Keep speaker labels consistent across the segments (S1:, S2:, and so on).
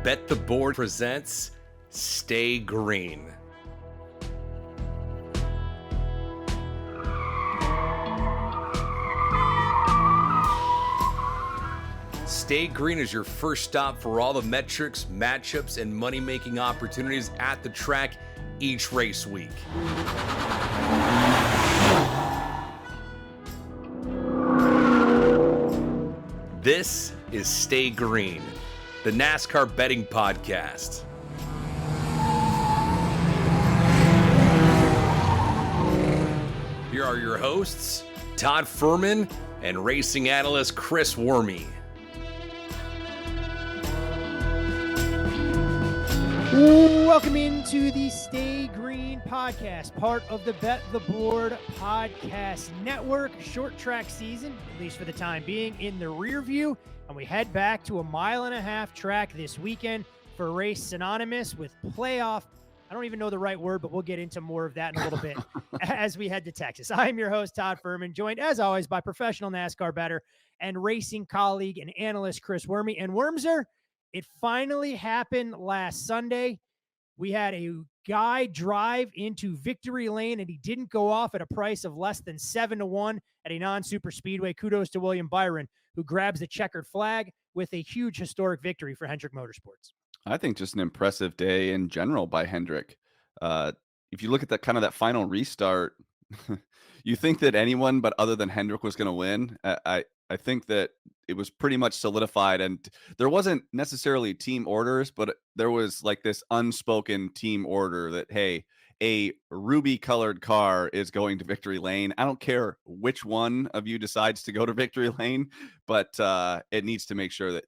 S1: Bet the Board presents Stay Green. Stay Green is your first stop for all the metrics, matchups, and money-making opportunities at the track each race week. This is Stay Green, the NASCAR betting podcast. Here are your hosts, Todd Fuhrman and racing analyst Chris Werme.
S2: Welcome into the Stay Green podcast, part of the Bet the Board podcast network. Short track season, at least for the time being, in the rear view, and we head back to a 1.5 mile track this weekend for a race synonymous with playoff. I don't even know the right word, but we'll get into more of that in a little bit as we head to Texas. I'm your host, Todd Fuhrman, joined as always by professional NASCAR bettor and racing colleague and analyst Chris Werme. And Wormser, it finally happened last Sunday. We had a guy drive into victory lane, and he didn't go off at a price of less than 7-1 at a non-super speedway. Kudos to William Byron, who grabs the checkered flag with a huge historic victory for Hendrick Motorsports.
S3: I think just an impressive day in general by Hendrick. If you look at that final restart, you think that anyone but other than Hendrick was going to win. I think that it was pretty much solidified, and there wasn't necessarily team orders, but there was like this unspoken team order that, hey, a ruby colored car is going to victory lane. I don't care which one of you decides to go to victory lane, but it needs to make sure that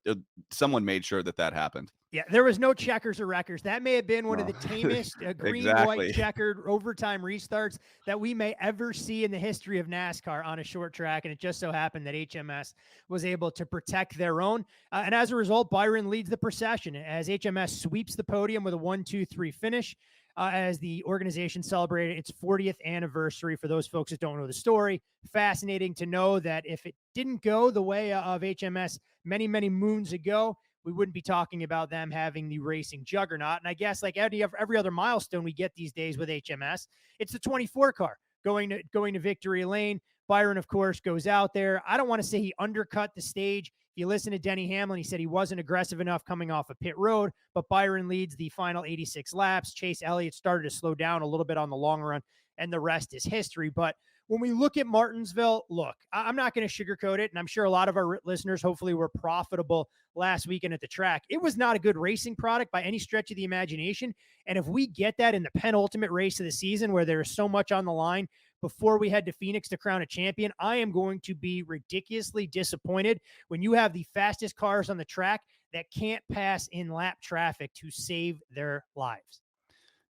S3: someone made sure that happened.
S2: Yeah, there was no checkers or wreckers. That may have been one of the tamest green-white checkered overtime restarts that we may ever see in the history of NASCAR on a short track, and it just so happened that HMS was able to protect their own. And as a result, Byron leads the procession as HMS sweeps the podium with a 1-2-3 finish as the organization celebrated its 40th anniversary. For those folks that don't know the story, fascinating to know that if it didn't go the way of HMS many, many moons ago, we wouldn't be talking about them having the racing juggernaut. And I guess like every other milestone we get these days with HMS, it's the 24 car going to victory lane. Byron, of course, goes out there. I don't want to say he undercut the stage. If you listen to Denny Hamlin, he said he wasn't aggressive enough coming off of pit road, but Byron leads the final 86 laps. Chase Elliott started to slow down a little bit on the long run, and the rest is history. But when we look at Martinsville, look, I'm not going to sugarcoat it, and I'm sure a lot of our listeners hopefully were profitable last weekend at the track. It was not a good racing product by any stretch of the imagination, and if we get that in the penultimate race of the season where there is so much on the line before we head to Phoenix to crown a champion, I am going to be ridiculously disappointed when you have the fastest cars on the track that can't pass in lap traffic to save their lives.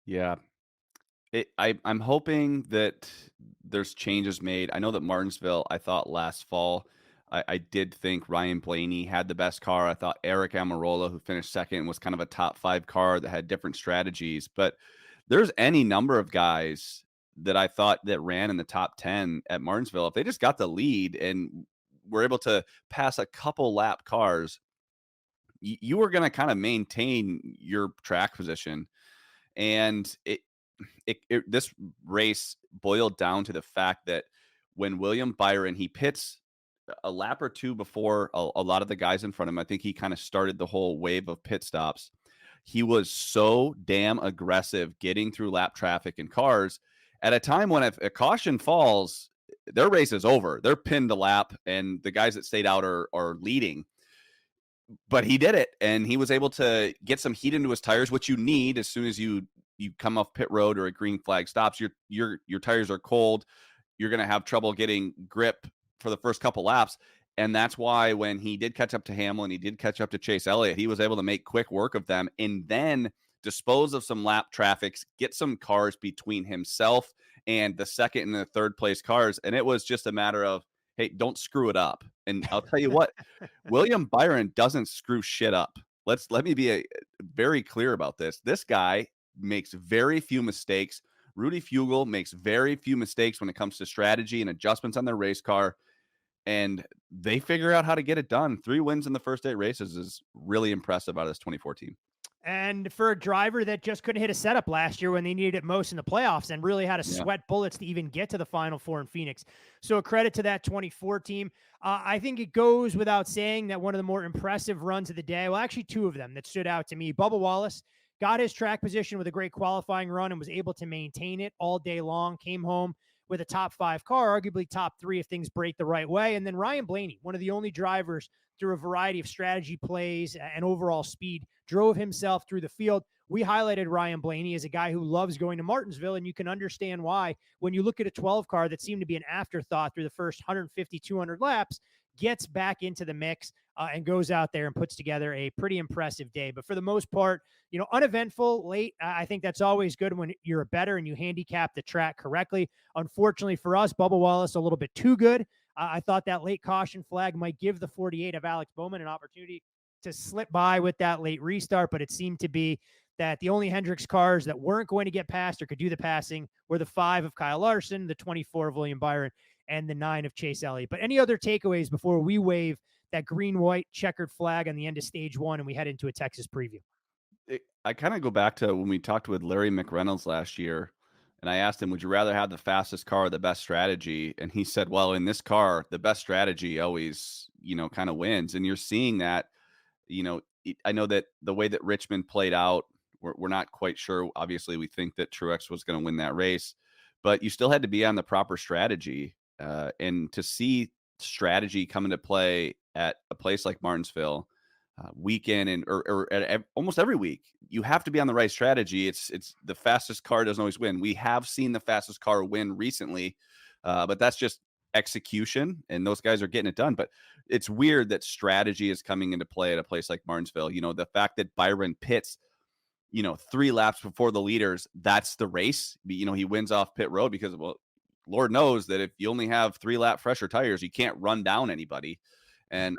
S3: Yeah. I'm hoping that there's changes made. I know that Martinsville, I thought last fall, I did think Ryan Blaney had the best car. I thought Eric Almirola, who finished second, was kind of a top 5 car that had different strategies. But there's any number of guys that I thought that ran in the top 10 at Martinsville. If they just got the lead and were able to pass a couple lap cars, you were going to kind of maintain your track position. And this race boiled down to the fact that when William Byron, he pits a lap or two before a lot of the guys in front of him, I think he kind of started the whole wave of pit stops. He was so damn aggressive getting through lap traffic and cars at a time when if a caution falls, their race is over. They're pinned a lap, and the guys that stayed out are leading. But he did it, and he was able to get some heat into his tires, which you need as soon as you come off pit road or a green flag stops. Your tires are cold. You're going to have trouble getting grip for the first couple laps. And that's why when he did catch up to Hamlin, he did catch up to Chase Elliott, he was able to make quick work of them and then dispose of some lap traffics, get some cars between himself and the second and the third place cars. And it was just a matter of, hey, don't screw it up. And I'll tell you what, William Byron doesn't screw shit up. Let me be very clear about this. This guy makes very few mistakes. Rudy Fugle makes very few mistakes when it comes to strategy and adjustments on their race car. And they figure out how to get it done. 3 wins in the first 8 races is really impressive out of this 24 team.
S2: And for a driver that just couldn't hit a setup last year when they needed it most in the playoffs and really had to
S3: Yeah.
S2: sweat bullets to even get to the Final Four in Phoenix. So a credit to that 24 team. I think it goes without saying that one of the more impressive runs of the day, well, actually two of them that stood out to me, Bubba Wallace got his track position with a great qualifying run and was able to maintain it all day long, came home with a top 5 car, arguably top 3 if things break the right way. And then Ryan Blaney, one of the only drivers through a variety of strategy plays and overall speed, drove himself through the field. We highlighted Ryan Blaney as a guy who loves going to Martinsville, and you can understand why when you look at a 12 car that seemed to be an afterthought through the first 150, 200 laps, gets back into the mix and goes out there and puts together a pretty impressive day. But for the most part, uneventful, late. I think that's always good when you're a better and you handicap the track correctly. Unfortunately for us, Bubba Wallace a little bit too good. I thought that late caution flag might give the 48 of Alex Bowman an opportunity to slip by with that late restart, but it seemed to be that the only Hendricks cars that weren't going to get past or could do the passing were the 5 of Kyle Larson, the 24 of William Byron, and the 9 of Chase Elliott. But any other takeaways before we wave that green-white checkered flag on the end of stage 1 and we head into a Texas preview?
S3: I kind of go back to when we talked with Larry McReynolds last year, and I asked him, would you rather have the fastest car or the best strategy? And he said, well, in this car, the best strategy always, kind of wins. And you're seeing that, I know that the way that Richmond played out, we're not quite sure. Obviously, we think that Truex was going to win that race, but you still had to be on the proper strategy. And to see strategy come into play at a place like Martinsville, week in and or almost every week, you have to be on the right strategy. It's the fastest car doesn't always win. We have seen the fastest car win recently, but that's just execution, and those guys are getting it done. But it's weird that strategy is coming into play at a place like Martinsville. The fact that Byron pits, 3 laps before the leaders, that's the race. He wins off pit road because, well, Lord knows that if you only have 3-lap fresher tires, you can't run down anybody. And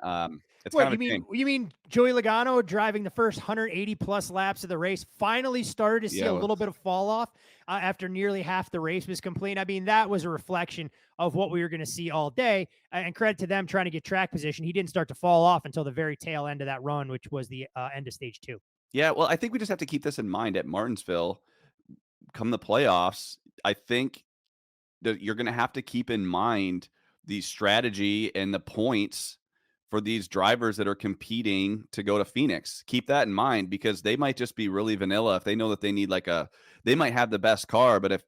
S3: it's
S2: What
S3: kind of a shame.
S2: you mean Joey Logano driving the first 180 plus laps of the race finally started to see a little bit of fall off after nearly half the race was complete? I mean, that was a reflection of what we were going to see all day. And credit to them trying to get track position. He didn't start to fall off until the very tail end of that run, which was the end of stage 2.
S3: Yeah, well, I think we just have to keep this in mind at Martinsville come the playoffs. I think that you're going to have to keep in mind the strategy and the points for these drivers that are competing to go to Phoenix. Keep that in mind because they might just be really vanilla if they know that they need they might have the best car, but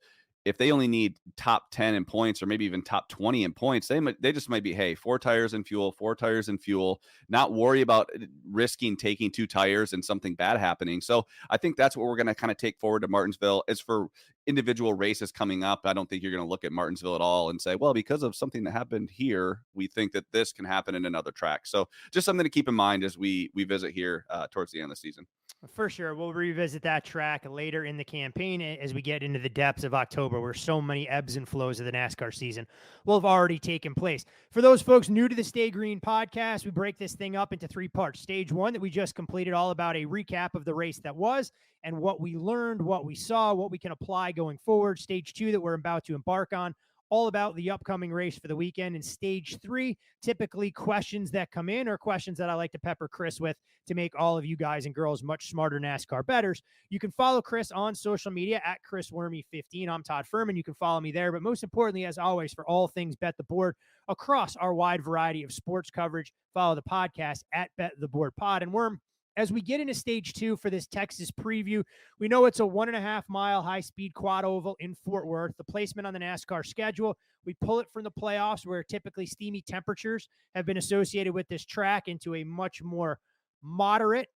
S3: if they only need top 10 in points or maybe even top 20 in points, they just might be, hey, 4 tires and fuel, not worry about risking taking 2 tires and something bad happening. So I think that's what we're going to kind of take forward to Martinsville. As for individual races coming up, I don't think you're going to look at Martinsville at all and say, well, because of something that happened here, we think that this can happen in another track. So just something to keep in mind as we visit here towards the end of the season.
S2: For sure. We'll revisit that track later in the campaign as we get into the depths of October, where so many ebbs and flows of the NASCAR season will have already taken place. For those folks new to the Stay Green podcast, we break this thing up into 3 parts. Stage 1 that we just completed, all about a recap of the race that was and what we learned, what we saw, what we can apply going forward. Stage 2 that we're about to embark on, all about the upcoming race for the weekend. And stage 3, typically questions that come in or questions that I like to pepper Chris with to make all of you guys and girls much smarter NASCAR bettors. You can follow Chris on social media at Chris Werme 15. I'm Todd Fuhrman. You can follow me there. But most importantly, as always, for all things Bet the Board across our wide variety of sports coverage, follow the podcast at Bet the Board Pod. And Worm, as we get into stage 2 for this Texas preview, we know it's a 1.5-mile high-speed quad oval in Fort Worth. The placement on the NASCAR schedule, we pull it from the playoffs where typically steamy temperatures have been associated with this track into a much more moderate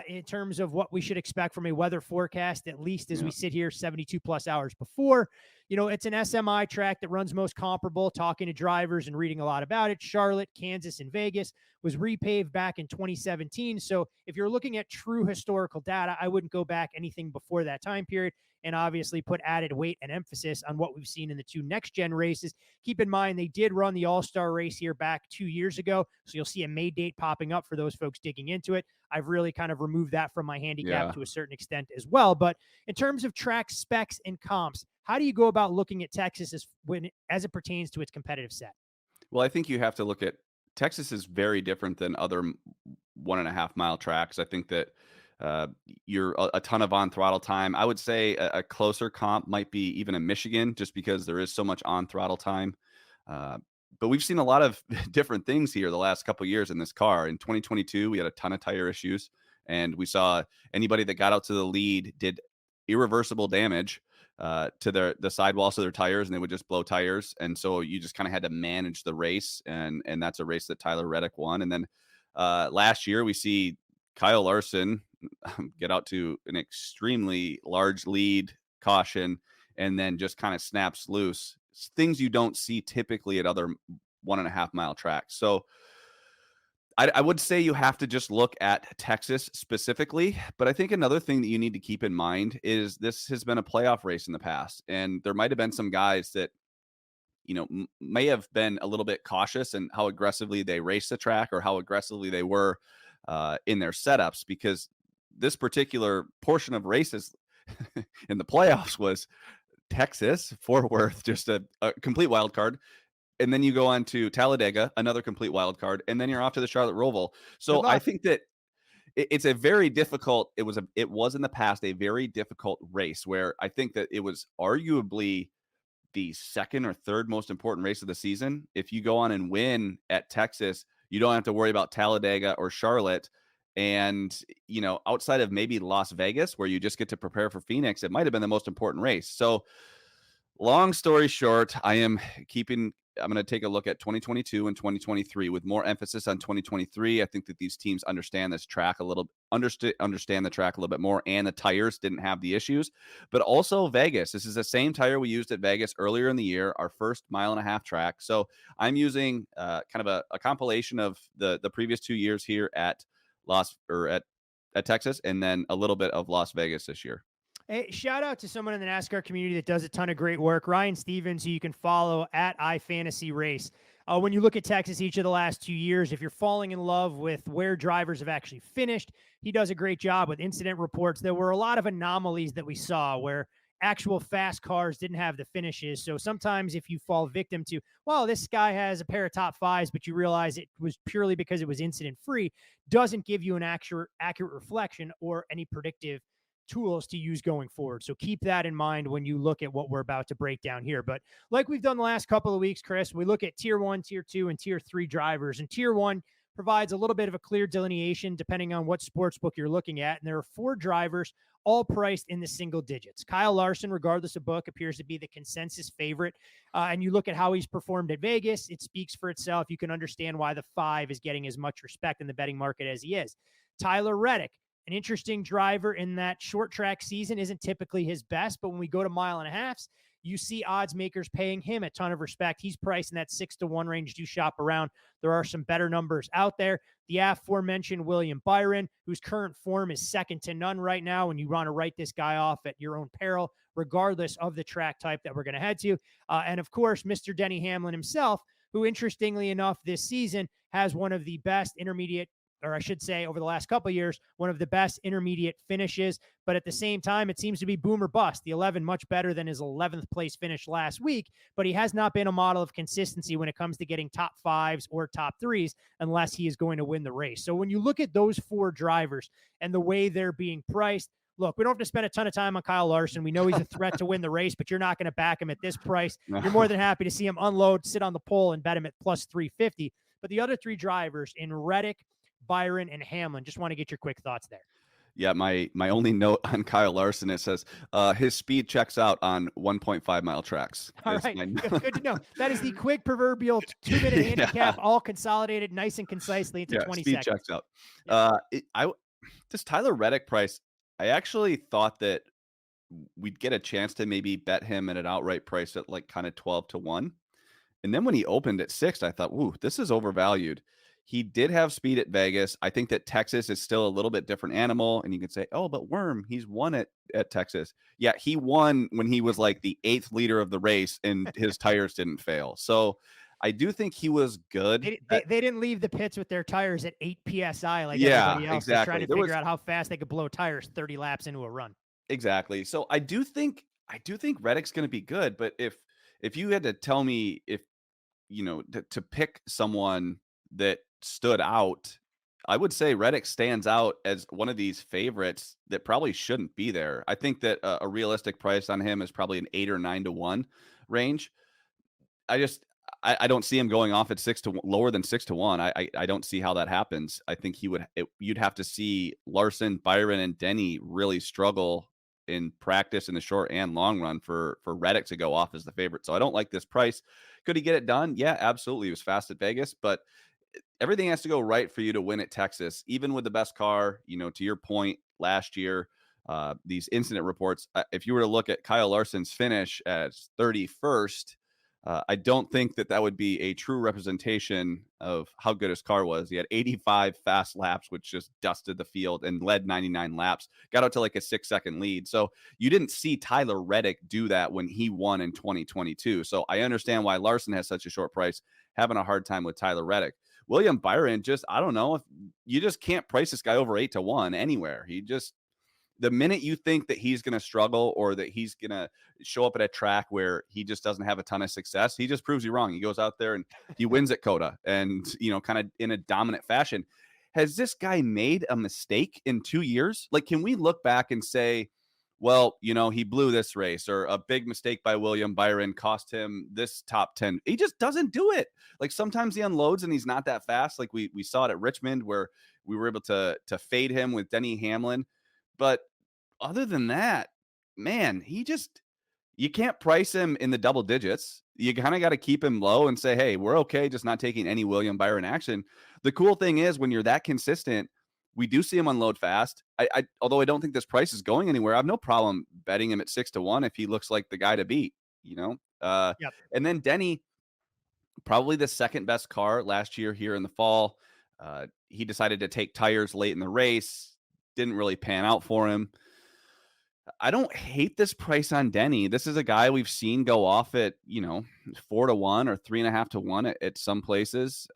S2: in terms of what we should expect from a weather forecast, at least as we sit here 72 plus hours before. It's an SMI track that runs most comparable, talking to drivers and reading a lot about it. Charlotte, Kansas, and Vegas was repaved back in 2017. So if you're looking at true historical data, I wouldn't go back anything before that time period, and obviously put added weight and emphasis on what we've seen in the 2 next-gen races. Keep in mind, they did run the All-Star race here back 2 years ago, so you'll see a May date popping up for those folks digging into it. I've really kind of removed that from my handicap to a certain extent as well. But in terms of track specs and comps, how do you go about looking at Texas as it pertains to its competitive set?
S3: Well, I think you have to look at Texas is very different than other 1.5-mile tracks. I think that you're a ton of on throttle time. I would say a closer comp might be even a Michigan, just because there is so much on throttle time. But we've seen a lot of different things here the last couple of years in this car. In 2022, we had a ton of tire issues, and we saw anybody that got out to the lead did irreversible damage to the sidewalls of their tires, and they would just blow tires. And so you just kind of had to manage the race, and that's a race that Tyler Reddick won. And then last year we see Kyle Larson get out to an extremely large lead, caution, and then just kind of snaps loose. Things you don't see typically at other 1.5 mile tracks. So I would say you have to just look at Texas specifically. But I think another thing that you need to keep in mind is this has been a playoff race in the past, and there might have been some guys that may have been a little bit cautious in how aggressively they raced the track or how aggressively they were in their setups, because this particular portion of races in the playoffs was Texas, Fort Worth, just a complete wild card. And then you go on to Talladega, another complete wild card, and then you're off to the Charlotte Roval. So I think that it's a very difficult. It was in the past a very difficult race where I think that it was arguably the second or third most important race of the season. If you go on and win at Texas, you don't have to worry about Talladega or Charlotte. And, outside of maybe Las Vegas, where you just get to prepare for Phoenix, it might have been the most important race. So long story short, I'm going to take a look at 2022 and 2023 with more emphasis on 2023. I think that these teams understand this track understand the track a little bit more, and the tires didn't have the issues. But also Vegas. This is the same tire we used at Vegas earlier in the year, our first 1.5 mile track. So I'm using kind of a compilation of the previous 2 years here at Texas, and then a little bit of Las Vegas this year.
S2: Hey, shout out to someone in the NASCAR community that does a ton of great work, Ryan Stevens, who you can follow at iFantasy Race. When you look at Texas each of the last 2 years, if you're falling in love with where drivers have actually finished, he does a great job with incident reports. There were a lot of anomalies that we saw where actual fast cars didn't have the finishes. So sometimes if you fall victim to, well, this guy has a pair of top fives, but you realize it was purely because it was incident free, doesn't give you an accurate reflection or any predictive tools to use going forward. So keep that in mind when you look at what we're about to break down here. But like we've done the last couple of weeks, Chris, we look at tier 1, tier 2, and tier 3 drivers. And tier 1 provides a little bit of a clear delineation depending on what sports book you're looking at. And there are 4 drivers all priced in the single digits. Kyle Larson, regardless of book, appears to be the consensus favorite. And you look at how he's performed at Vegas, it speaks for itself. You can understand why the 5 is getting as much respect in the betting market as he is. Tyler Reddick, an interesting driver in that short track season, isn't typically his best, but when we go to 1.5 miles, you see odds makers paying him a ton of respect. He's priced in that 6-1 range. Do shop around. There are some better numbers out there. The aforementioned William Byron, whose current form is second to none right now, and you want to write this guy off at your own peril, regardless of the track type that we're going to head to. And of course, Mr. Denny Hamlin himself, who interestingly enough this season has one of the best intermediate, or I should say over the last couple of years, one of the best intermediate finishes. But at the same time, it seems to be boom or bust. The 11 much better than his 11th place finish last week, but he has not been a model of consistency when it comes to getting top 5s or top 3s unless he is going to win the race. So when you look at those 4 drivers and the way they're being priced, look, we don't have to spend a ton of time on Kyle Larson. We know he's a threat to win the race, but you're not going to back him at this price. You're more than happy to see him unload, sit on the pole, and bet him at plus 350. But the other 3 drivers in Reddick, Byron, and Hamlin, just want to get your quick thoughts there.
S3: Yeah, my only note on Kyle Larson, it says his speed checks out on 1.5 mile tracks.
S2: All right, good to know. That is the quick proverbial 2-minute handicap, all consolidated nice and concisely into 20
S3: speed
S2: seconds.
S3: Checks out. This Tyler Reddick price, I actually thought that we'd get a chance to maybe bet him at an outright price at like kind of 12-1. And then when he opened at 6, I thought, ooh, this is overvalued. He did have speed at Vegas. I think that Texas is still a little bit different animal. And you can say, oh, but Werme, he's won at Texas. Yeah, he won when he was like the 8th leader of the race and his tires didn't fail. So I do think he was good.
S2: They didn't leave the pits with their tires at 8 PSI like everybody else.
S3: Exactly.
S2: They're trying to figure out how fast they could blow tires 30 laps into a run.
S3: Exactly. So I do think Reddick's going to be good. But if you had to tell me to pick someone that stood out I would say Reddick stands out as one of these favorites that probably shouldn't be there. I think that a realistic price on him is probably an 8 or 9 to 1 range. I just I don't see him going off at lower than 6 to 1. I don't see how that happens. I think you'd have to see Larson, Byron, and Denny really struggle in practice in the short and long run for Reddick to go off as the favorite. So I don't like this price. Could he get it done? Yeah, absolutely. He was fast at Vegas, but everything has to go right for you to win at Texas, even with the best car. To your point, last year, these incident reports, if you were to look at Kyle Larson's finish as 31st, I don't think that would be a true representation of how good his car was. He had 85 fast laps, which just dusted the field, and led 99 laps, got out to like a 6-second lead. So you didn't see Tyler Reddick do that when he won in 2022. So I understand why Larson has such a short price, having a hard time with Tyler Reddick. William Byron, I don't know, if you just can't price this guy over 8 to 1 anywhere. The minute you think that he's going to struggle or that he's going to show up at a track where he just doesn't have a ton of success, he just proves you wrong. He goes out there and he wins at COTA and, kind of in a dominant fashion. Has this guy made a mistake in 2 years? Like, can we look back and say, well, he blew this race, or a big mistake by William Byron cost him this top 10. He just doesn't do it. Like, sometimes he unloads and he's not that fast. Like we saw it at Richmond, where we were able to fade him with Denny Hamlin. But other than that, man, you can't price him in the double digits. You kind of got to keep him low and say, hey, we're okay just not taking any William Byron action. The cool thing is, when you're that consistent, we do see him unload fast. Although I don't think this price is going anywhere, I have no problem betting him at 6 to 1 if he looks like the guy to beat,
S2: Yep.
S3: And then Denny, probably the second best car last year here in the fall. He decided to take tires late in the race. Didn't really pan out for him. I don't hate this price on Denny. This is a guy we've seen go off at, 4 to 1 or 3.5 to 1 at some places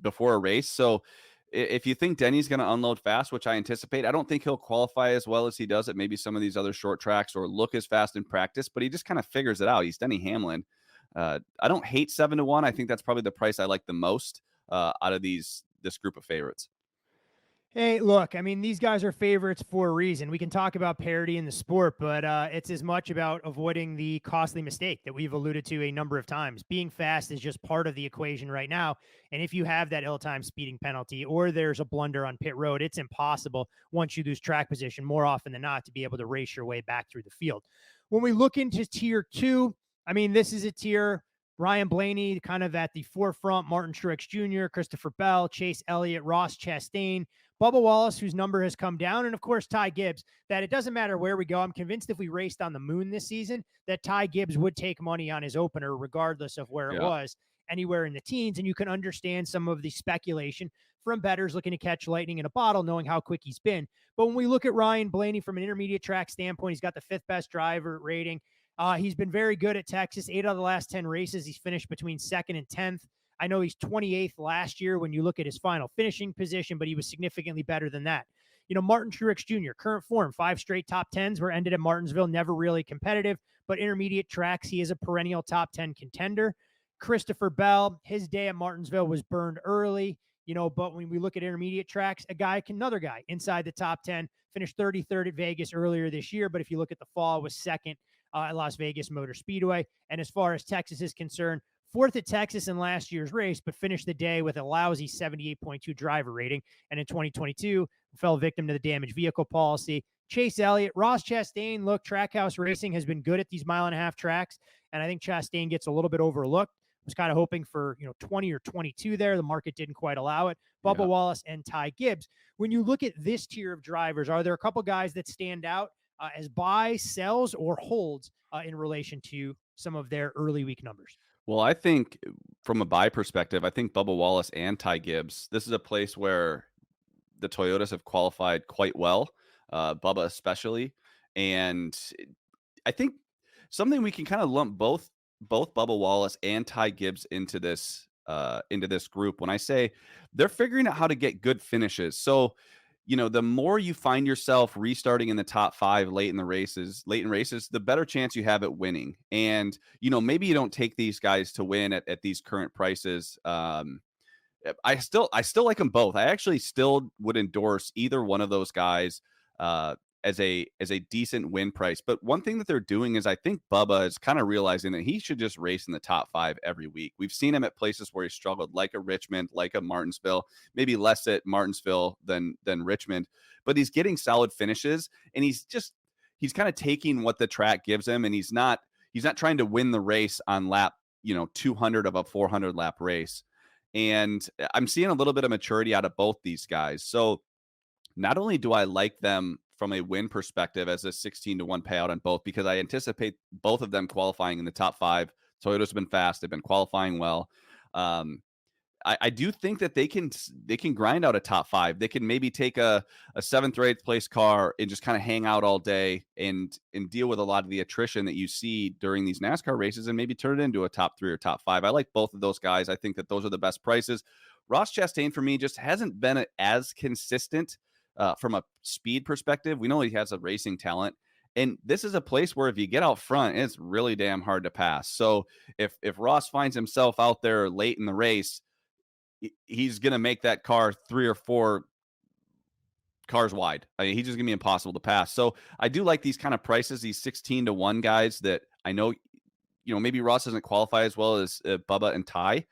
S3: before a race. So if you think Denny's going to unload fast, which I anticipate, I don't think he'll qualify as well as he does at maybe some of these other short tracks or look as fast in practice, but he just kind of figures it out. He's Denny Hamlin. I don't hate 7 to 1. I think that's probably the price I like the most out of this group of favorites.
S2: Hey, look, I mean, these guys are favorites for a reason. We can talk about parity in the sport, but it's as much about avoiding the costly mistake that we've alluded to a number of times. Being fast is just part of the equation right now. And if you have that ill-timed speeding penalty or there's a blunder on pit road, it's impossible once you lose track position more often than not to be able to race your way back through the field. When we look into tier 2, I mean, this is a tier. Ryan Blaney kind of at the forefront, Martin Truex Jr., Christopher Bell, Chase Elliott, Ross Chastain, Bubba Wallace, whose number has come down, and of course, Ty Gibbs, that it doesn't matter where we go. I'm convinced if we raced on the moon this season, that Ty Gibbs would take money on his opener, regardless of where it was, anywhere in the teens. And you can understand some of the speculation from bettors looking to catch lightning in a bottle, knowing how quick he's been. But when we look at Ryan Blaney from an intermediate track standpoint, he's got the 5th best driver rating. He's been very good at Texas. 8 out of the last 10 races, he's finished between 2nd and 10th. I know he's 28th last year when you look at his final finishing position, but he was significantly better than that. Martin Truex Jr., current form, 5 straight top 10s were ended at Martinsville, never really competitive, but intermediate tracks, he is a perennial top 10 contender. Christopher Bell, his day at Martinsville was burned early, but when we look at intermediate tracks, another guy inside the top 10, finished 33rd at Vegas earlier this year, but if you look at the fall, was 2nd at Las Vegas Motor Speedway. And as far as Texas is concerned, 4th at Texas in last year's race, but finished the day with a lousy 78.2 driver rating. And in 2022, fell victim to the damaged vehicle policy. Chase Elliott, Ross Chastain, look, Trackhouse Racing has been good at these 1.5-mile tracks. And I think Chastain gets a little bit overlooked. Was kind of hoping for 20 or 22 there. The market didn't quite allow it. Bubba Wallace and Ty Gibbs. When you look at this tier of drivers, are there a couple guys that stand out as buys, sells, or holds in relation to some of their early week numbers?
S3: Well, I think from a buy perspective, I think Bubba Wallace and Ty Gibbs, this is a place where the Toyotas have qualified quite well, Bubba especially. And I think something we can kind of lump both Bubba Wallace and Ty Gibbs into this group. When I say they're figuring out how to get good finishes. So, the more you find yourself restarting in the top 5 late in races, the better chance you have at winning. And, maybe you don't take these guys to win at these current prices. I still like them both. I actually still would endorse either one of those guys as a decent win price. But one thing that they're doing is I think Bubba is kind of realizing that he should just race in the top 5 every week. We've seen him at places where he struggled, like a Richmond, like a Martinsville, maybe less at Martinsville than Richmond, but he's getting solid finishes, and he's kind of taking what the track gives him, and he's not trying to win the race on lap 200 of a 400 lap race. And I'm seeing a little bit of maturity out of both these guys. So not only do I like them from a win perspective as a 16-1 payout on both, because I anticipate both of them qualifying in the top 5. Toyota's been fast. They've been qualifying well. I do think that they can grind out a top 5. They can maybe take a 7th or 8th place car and just kind of hang out all day and deal with a lot of the attrition that you see during these NASCAR races and maybe turn it into a top 3 or top 5. I like both of those guys. I think that those are the best prices. Ross Chastain for me just hasn't been as consistent from a speed perspective. We know he has a racing talent. And this is a place where if you get out front, it's really damn hard to pass. So if Ross finds himself out there late in the race, he's going to make that car 3 or 4 cars wide. I mean, he's just going to be impossible to pass. So I do like these kind of prices, these 16-1 guys that I know, maybe Ross doesn't qualify as well as Bubba and Ty,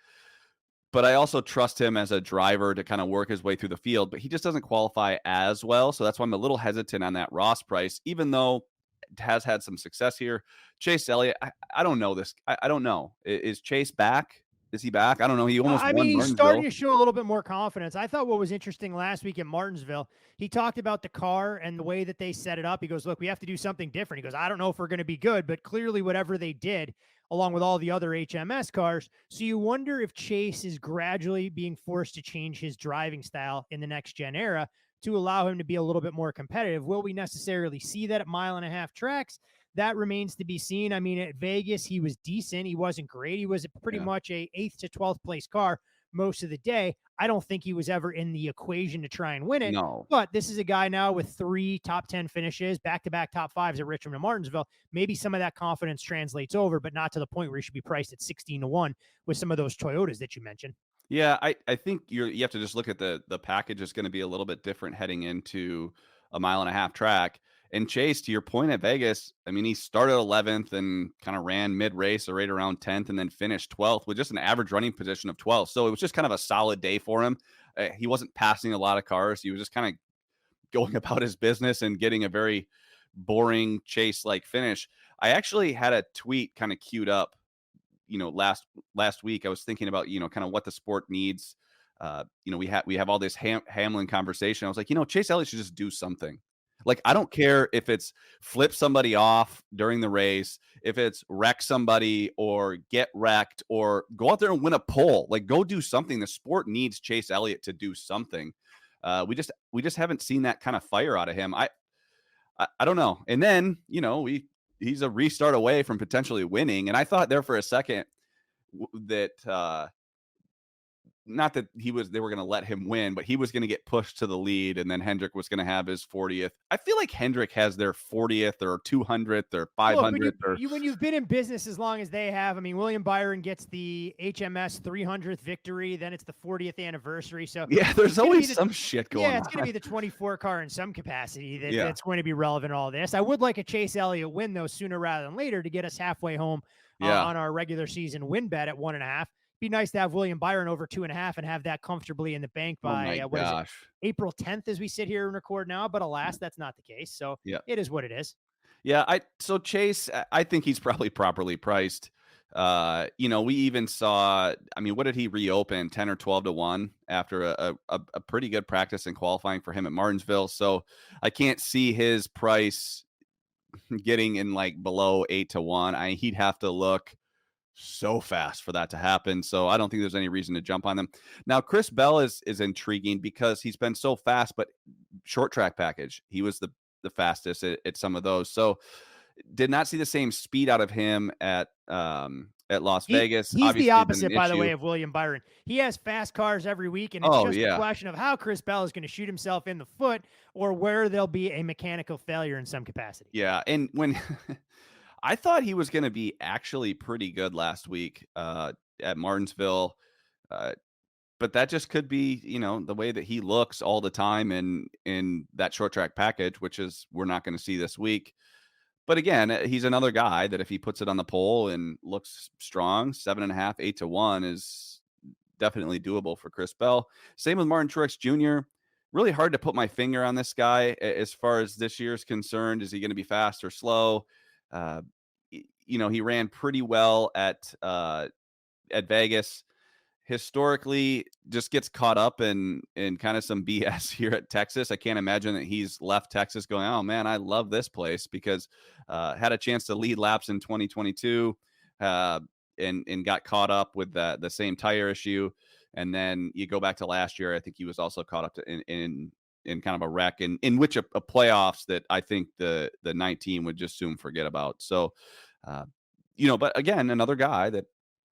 S3: but I also trust him as a driver to kind of work his way through the field, but he just doesn't qualify as well. So that's why I'm a little hesitant on that Ross price, even though it has had some success here. Chase Elliott, I don't know this. I don't know. Is Chase back? Is he back? I don't know. He almost won
S2: he's
S3: Martinsville.
S2: starting to show a little bit more confidence. I thought what was interesting last week at Martinsville, he talked about the car and the way that they set it up. He goes, look, we have to do something different. He goes, I don't know if we're going to be good, but clearly whatever they did, along with all the other HMS cars. So you wonder if Chase is gradually being forced to change his driving style in the next gen era to allow him to be a little bit more competitive. Will we necessarily see that at 1.5-mile tracks? That remains to be seen. I mean, at Vegas, he was decent. He wasn't great. He was pretty much a 8th to 12th place car most of the day. I don't think he was ever in the equation to try and win it.
S3: No.
S2: But this is a guy now with 3 top 10 finishes, back-to-back top 5s at Richmond and Martinsville. Maybe some of that confidence translates over, but not to the point where he should be priced at 16-1 with some of those Toyotas that you mentioned.
S3: Yeah, I think you have to just look at the package is going to be a little bit different heading into a 1.5-mile track. And Chase, to your point at Vegas, I mean, he started 11th and kind of ran mid-race or right around 10th and then finished 12th with just an average running position of 12th. So it was just kind of a solid day for him. He wasn't passing a lot of cars. He was just kind of going about his business and getting a very boring Chase-like finish. I actually had a tweet kind of queued up, last week. I was thinking about, kind of what the sport needs. We have all this Hamlin conversation. I was like, Chase Elliott should just do something. Like, I don't care if it's flip somebody off during the race, if it's wreck somebody or get wrecked or go out there and win a pole. Like, go do something. The sport needs Chase Elliott to do something. We just haven't seen that kind of fire out of him. I don't know. And then, he's a restart away from potentially winning. And I thought there for a second that not that they were going to let him win, but he was going to get pushed to the lead, and then Hendrick was going to have his 40th. I feel like Hendrick has their 40th or 200th or 500th.
S2: When you've been in business as long as they have, I mean, William Byron gets the HMS 300th victory, then it's the 40th anniversary. So
S3: yeah, there's always some shit going on.
S2: Yeah, it's going to be the 24 car in some capacity that's going to be relevant in all this. I would like a Chase Elliott win, though, sooner rather than later to get us halfway home on our regular season win bet at 1.5. Be nice to have William Byron over 2.5 and have that comfortably in the bank by April 10th as we sit here and record now. But alas, that's not the case. So it is what it is.
S3: Yeah. So Chase, I think he's probably properly priced. We even saw, I mean, what did he reopen 10 or 12-1 after a pretty good practice and qualifying for him at Martinsville. So I can't see his price getting in like below 8-1. He'd have to look so fast for that to happen. So I don't think there's any reason to jump on them. Now, Chris Bell is intriguing because he's been so fast, but short track package, he was the fastest at some of those. So did not see the same speed out of him at Las Vegas.
S2: He's the opposite, by the way, of William Byron. He has fast cars every week, and it's just a question of how Chris Bell is going to shoot himself in the foot or where there'll be a mechanical failure in some capacity.
S3: Yeah, and when I thought he was going to be actually pretty good last week at Martinsville. but that just could be, the way that he looks all the time in that short track package, which is we're not going to see this week. But again, he's another guy that if he puts it on the pole and looks strong, 7.5, 8-1 is definitely doable for Chris Bell. Same with Martin Truex Jr. Really hard to put my finger on this guy as far as this year's concerned. Is he going to be fast or slow? He ran pretty well at Vegas. Historically, just gets caught up in kind of some BS here at Texas. I can't imagine that he's left Texas going, oh man, I love this place, because had a chance to lead laps in 2022 and got caught up with the same tire issue. And then you go back to last year, I think he was also caught up in kind of a wreck in which a playoffs that I think the 19 would just soon forget about. So, but again, another guy that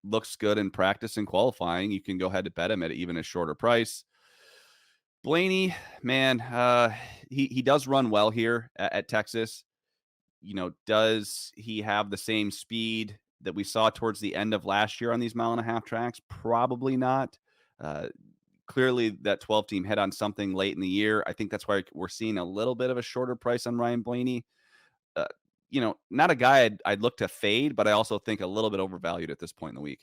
S3: looks good in practice and qualifying. You can go ahead to bet him at even a shorter price. Blaney, man, he does run well here at Texas. Does he have the same speed that we saw towards the end of last year on these 1.5-mile tracks? Probably not. Clearly, that 12 team hit on something late in the year. I think that's why we're seeing a little bit of a shorter price on Ryan Blaney. Not a guy I'd look to fade, but I also think a little bit overvalued at this point in the week.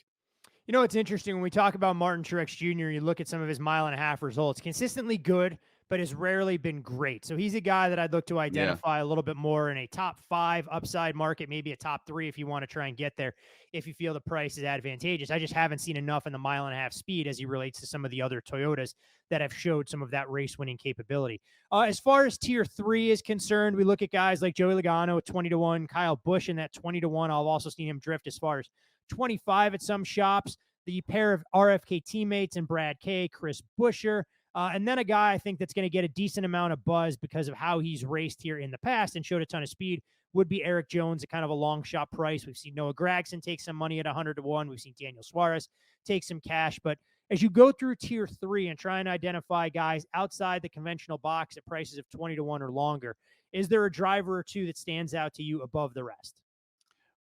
S2: It's interesting when we talk about Martin Truex Jr., you look at some of his 1.5-mile results, consistently good, but has rarely been great. So he's a guy that I'd look to identify a little bit more in a top 5 upside market, maybe a top 3 if you want to try and get there, if you feel the price is advantageous. I just haven't seen enough in the 1.5-mile speed as he relates to some of the other Toyotas that have showed some of that race winning capability. As far as tier 3 is concerned, we look at guys like Joey Logano at 20-1, Kyle Busch in that 20-1. I've also seen him drift as far as 25 at some shops. The pair of RFK teammates and Brad K, Chris Buescher, and then a guy I think that's going to get a decent amount of buzz because of how he's raced here in the past and showed a ton of speed would be Eric Jones at kind of a long shot price. We've seen Noah Gragson take some money at 100-1. We've seen Daniel Suarez take some cash. But as you go through tier 3 and try and identify guys outside the conventional box at prices of 20-1 or longer, is there a driver or two that stands out to you above the rest?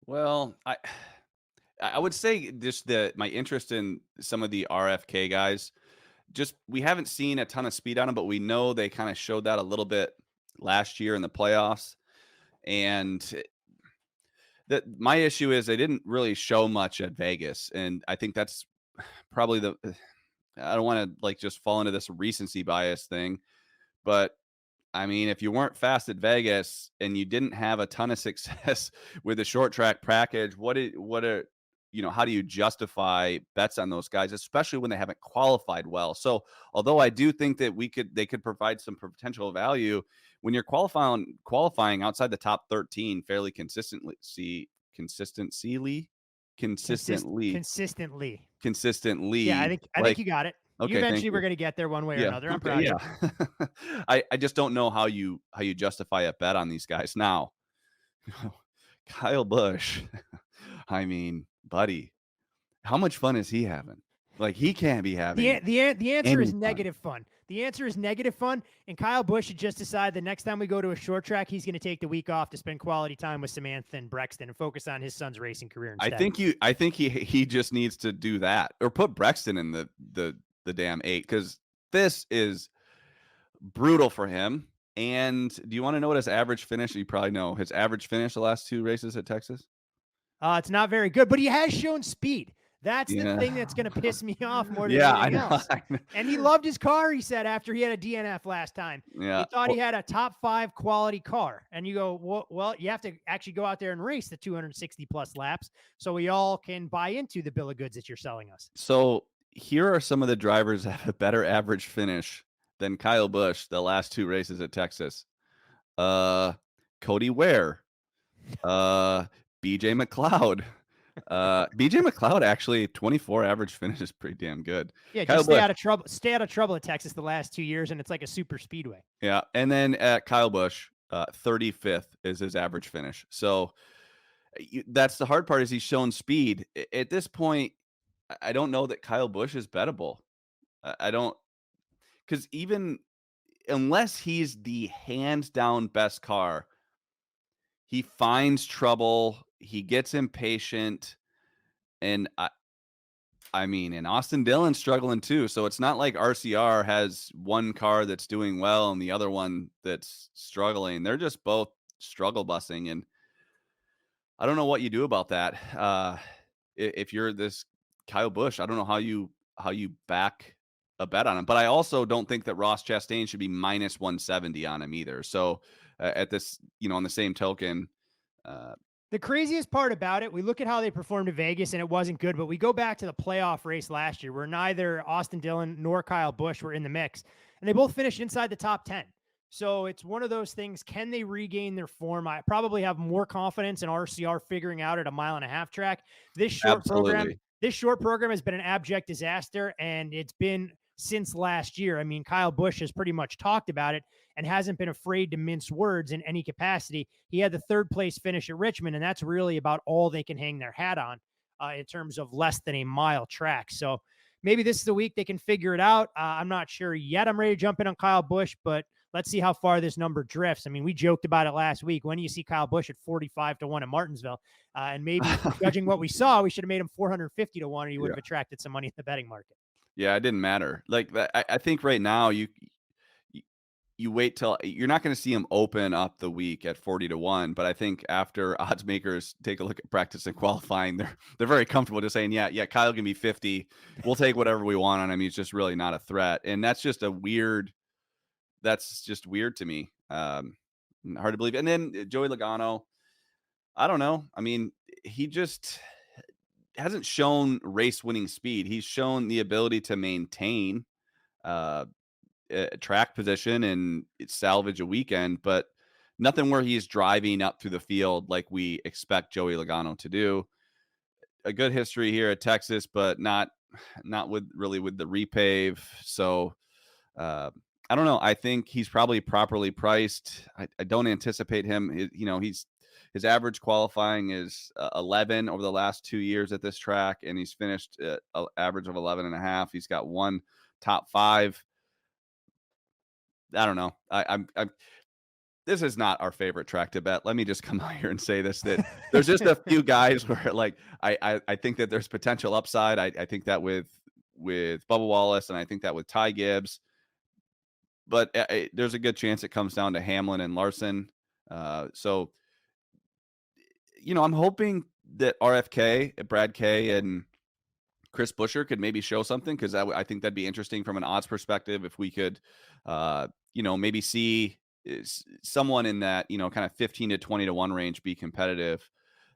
S3: Well, I would say just my interest in some of the RFK guys, just we haven't seen a ton of speed on them, but we know they kind of showed that a little bit last year in the playoffs. And that my issue is they didn't really show much at Vegas. And I think that's probably I don't want to just fall into this recency bias thing, but I mean, if you weren't fast at Vegas and you didn't have a ton of success with the short track package, how do you justify bets on those guys, especially when they haven't qualified well? So although I do think that they could provide some potential value when you're qualifying outside the top 13 fairly consistently.
S2: Yeah, I think you got it.
S3: Okay,
S2: eventually we're going to get there one way or another. I'm proud of you.
S3: I just don't know how you justify a bet on these guys now. Kyle Busch, I mean, buddy, how much fun is he having? He can't be having
S2: the answer is
S3: fun.
S2: Negative fun. The answer is negative fun. And Kyle Busch should just decide the next time we go to a short track, he's going to take the week off to spend quality time with Samantha and Brexton and focus on his son's racing career instead.
S3: I think he just needs to do that, or put Brexton in the damn 8, because this is brutal for him. And do you want to know what his average finish? You probably know his average finish the last 2 races at Texas.
S2: It's not very good, but he has shown speed. That's the thing that's going to piss me off more than anything else. And he loved his car, he said, after he had a DNF last time.
S3: Yeah.
S2: He thought he had a top 5 quality car. And you go, well, you have to actually go out there and race the 260-plus laps so we all can buy into the bill of goods that you're selling us.
S3: So here are some of the drivers that have a better average finish than Kyle Busch the last 2 races at Texas. Cody Ware, BJ McLeod. BJ McLeod actually 24 average finish is pretty damn good.
S2: Yeah, just stay out of trouble at Texas the last 2 years, and it's like a super speedway.
S3: Yeah, and then at Kyle Busch, 35th is his average finish. So that's the hard part, is he's shown speed. At this point, I don't know that Kyle Busch is bettable. I don't, because even unless he's the hands down best car, he finds trouble. He gets impatient, and I mean, and Austin Dillon's struggling too. So it's not like RCR has one car that's doing well and the other one that's struggling. They're just both struggle busing. And I don't know what you do about that. If you're this Kyle Busch, I don't know how you back a bet on him. But I also don't think that Ross Chastain should be minus 170 on him either. So at this, on the same token,
S2: the craziest part about it, we look at how they performed at Vegas and it wasn't good, but we go back to the playoff race last year where neither Austin Dillon nor Kyle Busch were in the mix, and they both finished inside the top 10. So it's one of those things. Can they regain their form? I probably have more confidence in RCR figuring out at a 1.5 mile track. This short program has been an abject disaster, and it's been since last year. I mean, Kyle Busch has pretty much talked about it and hasn't been afraid to mince words in any capacity. He had the 3rd place finish at Richmond, and that's really about all they can hang their hat on in terms of less than a mile track. So maybe this is the week they can figure it out. I'm not sure yet. I'm ready to jump in on Kyle Busch, but let's see how far this number drifts. I mean, we joked about it last week. When do you see Kyle Busch at 45-1 in Martinsville? And maybe judging what we saw, we should have made him 450-1, or you would have attracted some money in the betting market.
S3: Yeah, it didn't matter. Like I think right now you wait till you're not going to see him open up the week at 40-1, but I think after odds makers take a look at practice and qualifying, they're very comfortable just saying, yeah, Kyle can be 50. We'll take whatever we want on him. He's just really not a threat. And that's just weird to me. Hard to believe. And then Joey Logano, I don't know. I mean, he just hasn't shown race winning speed. He's shown the ability to maintain track position and salvage a weekend, but nothing where he's driving up through the field like we expect Joey Logano to do. A good history here at Texas, but not with the repave. So I don't know. I think he's probably properly priced. I don't anticipate him. His average qualifying is 11 over the last 2 years at this track, and he's finished at an average of 11.5. He's got one top 5. I don't know. I'm this is not our favorite track to bet. Let me just come out here and say this, that there's just a few guys where like I think that there's potential upside. I think that with Bubba Wallace, and I think that with Ty Gibbs. But there's a good chance it comes down to Hamlin and Larson. So, I'm hoping that RFK, Brad K, and Chris Buescher could maybe show something, because I think that'd be interesting from an odds perspective if we could, maybe see someone in that, kind of 15 to 20-1 range be competitive.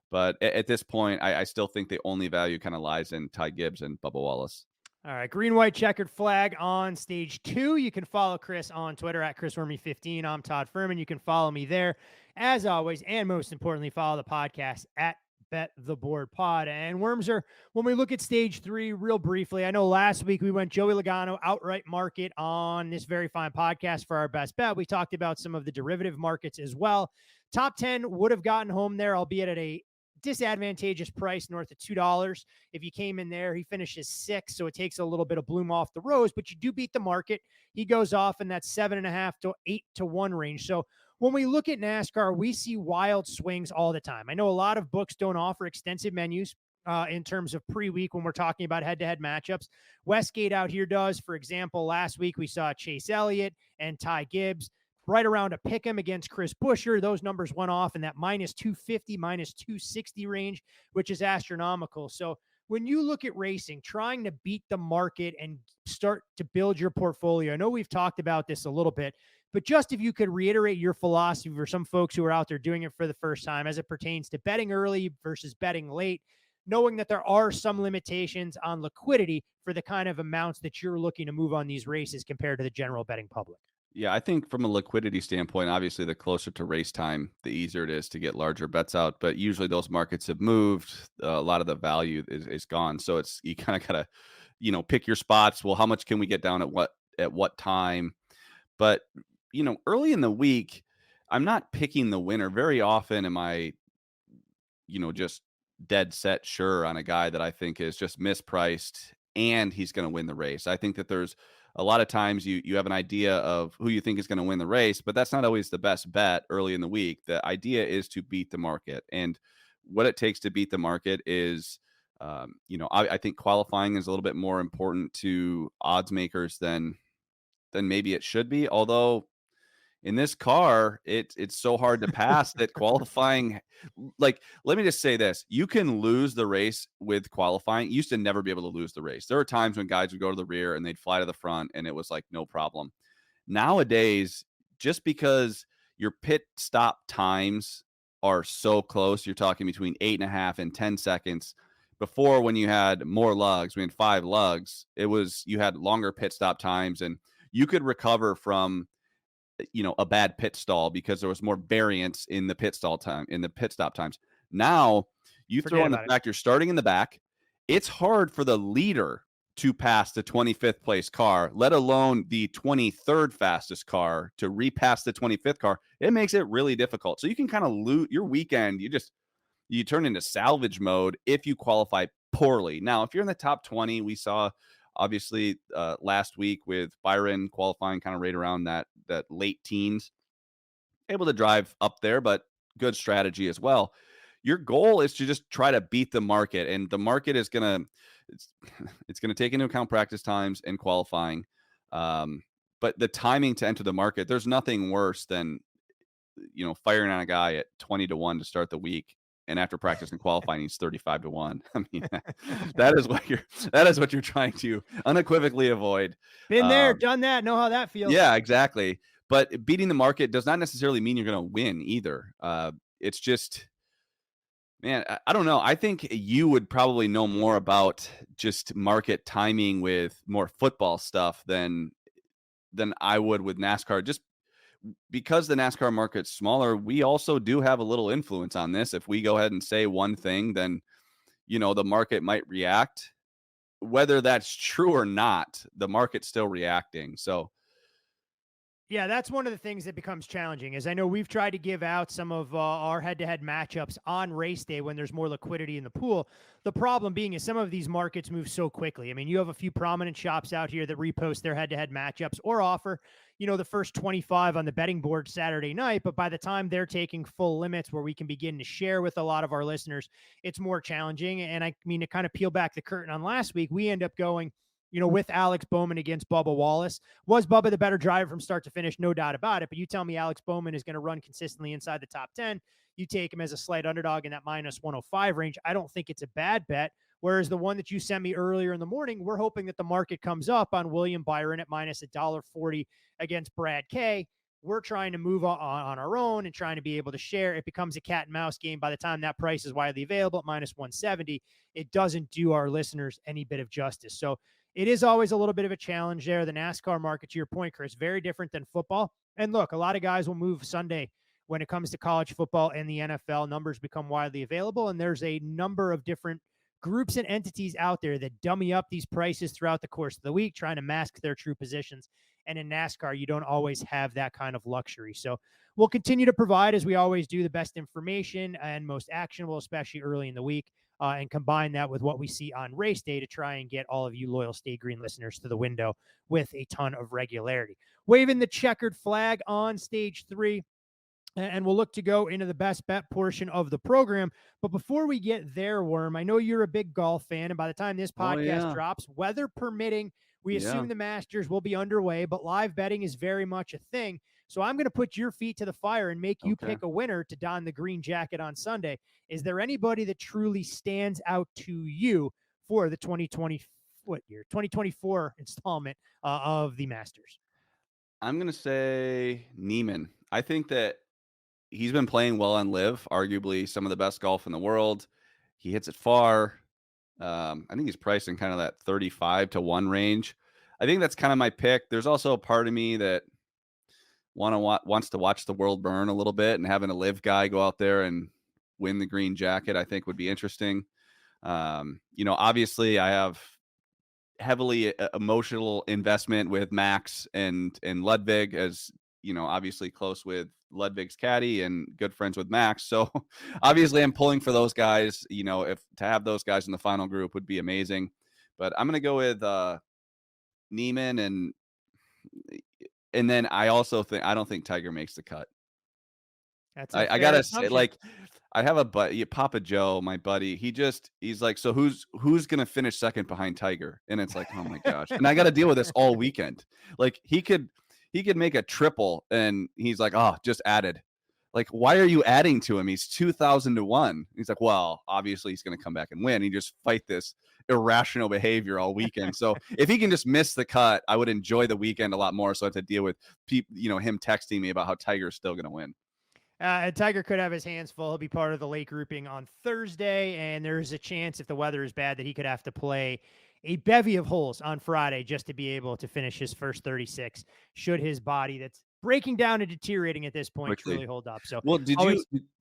S3: But at this point, I still think the only value kind of lies in Ty Gibbs and Bubba Wallace.
S2: All right, green, white, checkered flag on stage 2. You can follow Chris on Twitter at ChrisWerme15. I'm Todd Fuhrman. You can follow me there, as always, and most importantly, follow the podcast at Bet the Board Pod. And Wormser, when we look at stage 3, real briefly, I know last week we went Joey Logano outright market on this very fine podcast for our best bet. We talked about some of the derivative markets as well. Top 10 would have gotten home there, albeit at a disadvantageous price north of $2. If you came in there, he finishes 6th, so it takes a little bit of bloom off the rose, but you do beat the market. He goes off in that 7.5 to 8-1 range. So when we look at NASCAR, we see wild swings all the time. I know a lot of books don't offer extensive menus in terms of pre-week when we're talking about head-to-head matchups. Westgate out here does. For example, last week we saw Chase Elliott and Ty Gibbs right around a pick 'em against Chris Buescher. Those numbers went off in that minus 250, minus 260 range, which is astronomical. So when you look at racing, trying to beat the market and start to build your portfolio, I know we've talked about this a little bit, but just if you could reiterate your philosophy for some folks who are out there doing it for the first time as it pertains to betting early versus betting late, knowing that there are some limitations on liquidity for the kind of amounts that you're looking to move on these races compared to the general betting public.
S3: Yeah, I think from a liquidity standpoint, obviously the closer to race time, the easier it is to get larger bets out. But usually those markets have moved. A lot of the value is gone. So you kind of got to, pick your spots. Well, how much can we get down at what time? But, early in the week, I'm not picking the winner. Very often am I, just dead set sure on a guy that I think is just mispriced and he's going to win the race. I think that there's a lot of times you have an idea of who you think is going to win the race, but that's not always the best bet early in the week. The idea is to beat the market. And what it takes to beat the market is I think qualifying is a little bit more important to odds makers than maybe it should be. Although in this car, it's so hard to pass that qualifying, like, let me just say this. You can lose the race with qualifying. You used to never be able to lose the race. There were times when guys would go to the rear and they'd fly to the front and it was like no problem. Nowadays, just because your pit stop times are so close, you're talking between 8.5 and 10 seconds. Before, when you had more lugs, we had 5 lugs, you had longer pit stop times and you could recover from a bad pit stall because there was more variance in the pit stop times. Now you throw in the fact you're starting in the back. It's hard for the leader to pass the 25th place car, let alone the 23rd fastest car to repass the 25th car. It makes it really difficult. So you can kind of lose your weekend. You turn into salvage mode if you qualify poorly. Now, if you're in the top 20, we saw obviously last week with Byron qualifying kind of right around that late teens, able to drive up there, but good strategy as well. Your goal is to just try to beat the market, and the market is gonna it's gonna take into account practice times and qualifying. But the timing to enter the market, there's nothing worse than firing on a guy at 20-1 to start the week, and after practice and qualifying, he's 35-1. I mean, that is what you're trying to unequivocally avoid.
S2: Been there, done that, know how that feels.
S3: Yeah, exactly. But beating the market does not necessarily mean you're going to win either. It's just, man, I don't know. I think you would probably know more about just market timing with more football stuff than I would with NASCAR. Just because the NASCAR market's smaller, we also do have a little influence on this. If we go ahead and say one thing, then the market might react. Whether that's true or not, the market's still reacting. So
S2: yeah, that's one of the things that becomes challenging. Is I know we've tried to give out some of our head-to-head matchups on race day when there's more liquidity in the pool. The problem being is some of these markets move so quickly. I mean, you have a few prominent shops out here that repost their head-to-head matchups or offer, the first 25 on the betting board Saturday night. But by the time they're taking full limits where we can begin to share with a lot of our listeners, it's more challenging. And I mean, to kind of peel back the curtain on last week, we end up going with Alex Bowman against Bubba Wallace. Was Bubba the better driver from start to finish? No doubt about it. But you tell me Alex Bowman is going to run consistently inside the top 10. You take him as a slight underdog in that minus 105 range. I don't think it's a bad bet. Whereas the one that you sent me earlier in the morning, we're hoping that the market comes up on William Byron at minus $1.40 against Brad K. We're trying to move on our own and trying to be able to share. It becomes a cat and mouse game by the time that price is widely available at minus 170. It doesn't do our listeners any bit of justice. So it is always a little bit of a challenge there. The NASCAR market, to your point, Chris, very different than football. And look, a lot of guys will move Sunday when it comes to college football and the NFL. Numbers become widely available, and there's a number of different groups and entities out there that dummy up these prices throughout the course of the week, trying to mask their true positions. And in NASCAR, you don't always have that kind of luxury. So we'll continue to provide, as we always do, the best information and most actionable, especially early in the week. And combine that with what we see on race day to try and get all of you loyal Stay Green listeners to the window with a ton of regularity. Waving the checkered flag on stage 3, and we'll look to go into the best bet portion of the program. But before we get there, Worm, I know you're a big golf fan, and by the time this podcast drops, weather permitting, we assume the Masters will be underway, but live betting is very much a thing. So I'm going to put your feet to the fire and make you pick a winner to don the green jacket on Sunday. Is there anybody that truly stands out to you for the 2024 installment of the Masters?
S3: I'm going to say Niemann. I think that he's been playing well on Live, arguably some of the best golf in the world. He hits it far. I think he's priced in kind of that 35-1 range. I think that's kind of my pick. There's also a part of me that wants to watch the world burn a little bit, and having a Live guy go out there and win the green jacket, I think would be interesting. Obviously I have heavily emotional investment with Max and Ludwig, as obviously close with Ludwig's caddy and good friends with Max. So obviously I'm pulling for those guys. If to have those guys in the final group would be amazing. But I'm going to go with Niemann, and then I also think I don't think Tiger makes the cut. I gotta say, like, I have a buddy, Papa Joe, my buddy. He's like, so who's gonna finish second behind Tiger? And it's like, oh my gosh. And I got to deal with this all weekend. Like he could make a triple, and he's like, oh, just added. Like, why are you adding to him? He's 2,000 to 1. He's like, well, obviously he's going to come back and win. He just fight this irrational behavior all weekend. So if he can just miss the cut, I would enjoy the weekend a lot more. So I have to deal with people, him texting me about how Tiger's still going to win.
S2: Tiger could have his hands full. He'll be part of the late grouping on Thursday, and there's a chance if the weather is bad that he could have to play a bevy of holes on Friday just to be able to finish his first 36, should his body that's breaking down and deteriorating at this point truly hold up. So,
S3: well, did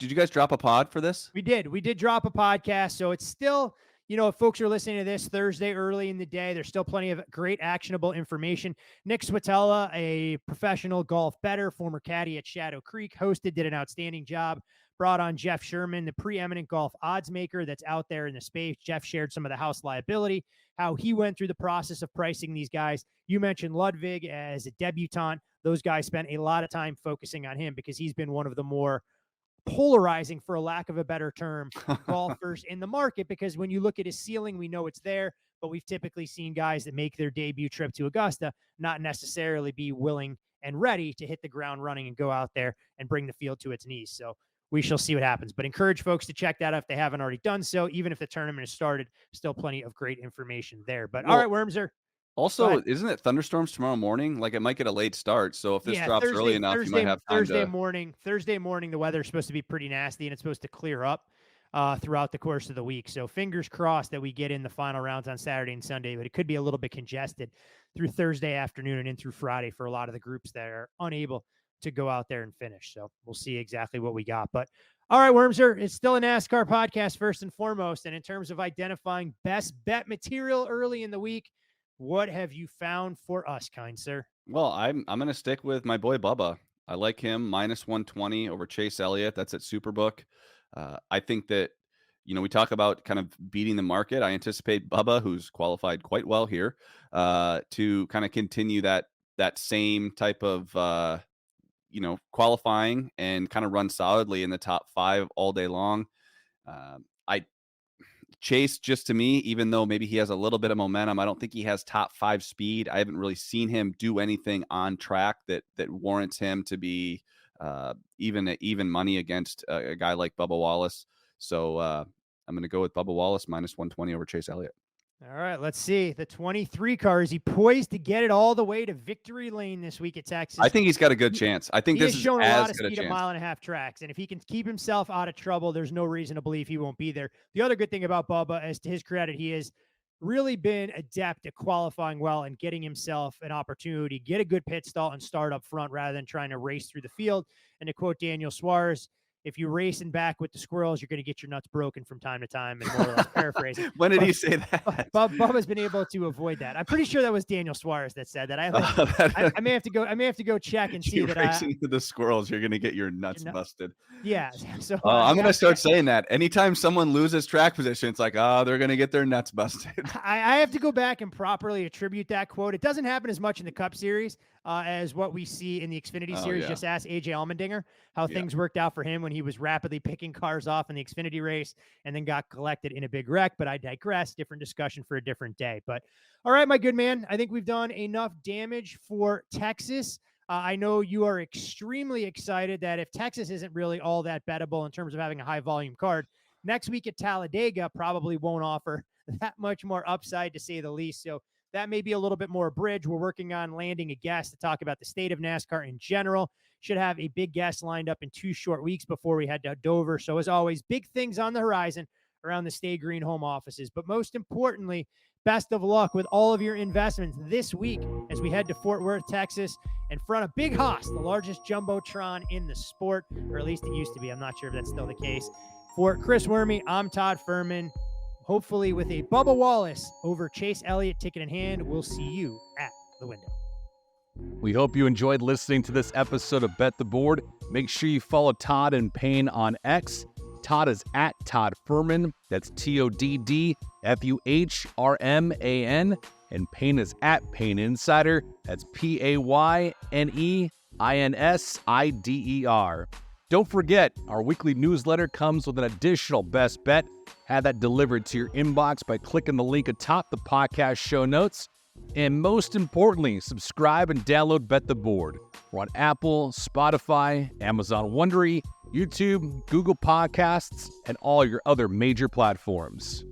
S3: you guys drop a pod for this?
S2: We did drop a podcast. So it's still, if folks are listening to this Thursday early in the day, there's still plenty of great actionable information. Nick Switala, a professional golf bettor, former caddy at Shadow Creek, did an outstanding job. Brought on Jeff Sherman, the preeminent golf odds maker that's out there in the space. Jeff shared some of the house liability, how he went through the process of pricing these guys. You mentioned Ludwig as a debutant. Those guys spent a lot of time focusing on him because he's been one of the more polarizing, for a lack of a better term, golfers in the market, because when you look at his ceiling, we know it's there, but we've typically seen guys that make their debut trip to Augusta not necessarily be willing and ready to hit the ground running and go out there and bring the field to its knees. So we shall see what happens, but encourage folks to check that out if they haven't already done so. Even if the tournament has started, still plenty of great information there. But all right, Wormser.
S3: Also, isn't it thunderstorms tomorrow morning? Like, it might get a late start. So if this drops early enough, you might have time
S2: Thursday morning, the weather's supposed to be pretty nasty, and it's supposed to clear up throughout the course of the week. So fingers crossed that we get in the final rounds on Saturday and Sunday, but it could be a little bit congested through Thursday afternoon and in through Friday for a lot of the groups that are unable to go out there and finish. So we'll see exactly what we got. But all right, Wormser, it's still a NASCAR podcast first and foremost. And in terms of identifying best bet material early in the week, what have you found for us, kind sir?
S3: Well, I'm going to stick with my boy Bubba. I like him -120 over Chase Elliott. That's at Superbook. I think that, we talk about kind of beating the market. I anticipate Bubba, who's qualified quite well here, to kind of continue that same type of qualifying and kind of run solidly in the top 5 all day long. Chase, just to me, even though maybe he has a little bit of momentum, I don't think he has top 5 speed. I haven't really seen him do anything on track that warrants him to be even money against a guy like Bubba Wallace. So I'm going to go with Bubba Wallace -120 over Chase Elliott.
S2: All right, let's see. The 23 car, is he poised to get it all the way to victory lane this week at Texas?
S3: I think he's got a good chance. I think this is
S2: shown a lot of
S3: speed
S2: at 1.5 mile tracks, and if he can keep himself out of trouble, there's no reason to believe he won't be there. The other good thing about Bubba, as to his credit, he has really been adept at qualifying well and getting himself an opportunity, get a good pit stall and start up front rather than trying to race through the field. And to quote Daniel Suarez, if you're racing back with the squirrels, you're going to get your nuts broken from time to time, and more or less paraphrasing.
S3: When did he say that?
S2: Bubba's been able to avoid that. I'm pretty sure that was Daniel Suarez that said that. I may have to go check and see that.
S3: Racing to the squirrels, you're going to get your nuts busted.
S2: Yeah. So
S3: I'm going to start saying that anytime someone loses track position, it's like, they're going to get their nuts busted.
S2: I have to go back and properly attribute that quote. It doesn't happen as much in the Cup Series as what we see in the Xfinity Series. Just ask AJ Allmendinger how things worked out for him when he was rapidly picking cars off in the Xfinity race and then got collected in a big wreck. But I digress. Different discussion for a different day. But all right, my good man, I think we've done enough damage for Texas. I know you are extremely excited that if Texas isn't really all that bettable in terms of having a high volume card, next week at Talladega probably won't offer that much more upside, to say the least. So that may be a little bit more a bridge. We're working on landing a guest to talk about the state of NASCAR in general. Should have a big guest lined up in 2 short weeks before we head to Dover. So as always, big things on the horizon around the Stay Green home offices. But most importantly, best of luck with all of your investments this week as we head to Fort Worth, Texas, in front of Big Haas, the largest jumbotron in the sport, or at least it used to be. I'm not sure if that's still the case. For Chris Werme, I'm Todd Fuhrman. Hopefully with a Bubba Wallace over Chase Elliott ticket in hand, we'll see you at the window.
S1: We hope you enjoyed listening to this episode of Bet the Board. Make sure you follow Todd and Payne on X. Todd is at Todd Fuhrman. That's TODDFUHRMAN. And Payne is at Payne Insider. That's PAYNEINSIDER. Don't forget, our weekly newsletter comes with an additional best bet. Have that delivered to your inbox by clicking the link atop the podcast show notes. And most importantly, subscribe and download Bet the Board. We're on Apple, Spotify, Amazon Wondery, YouTube, Google Podcasts, and all your other major platforms.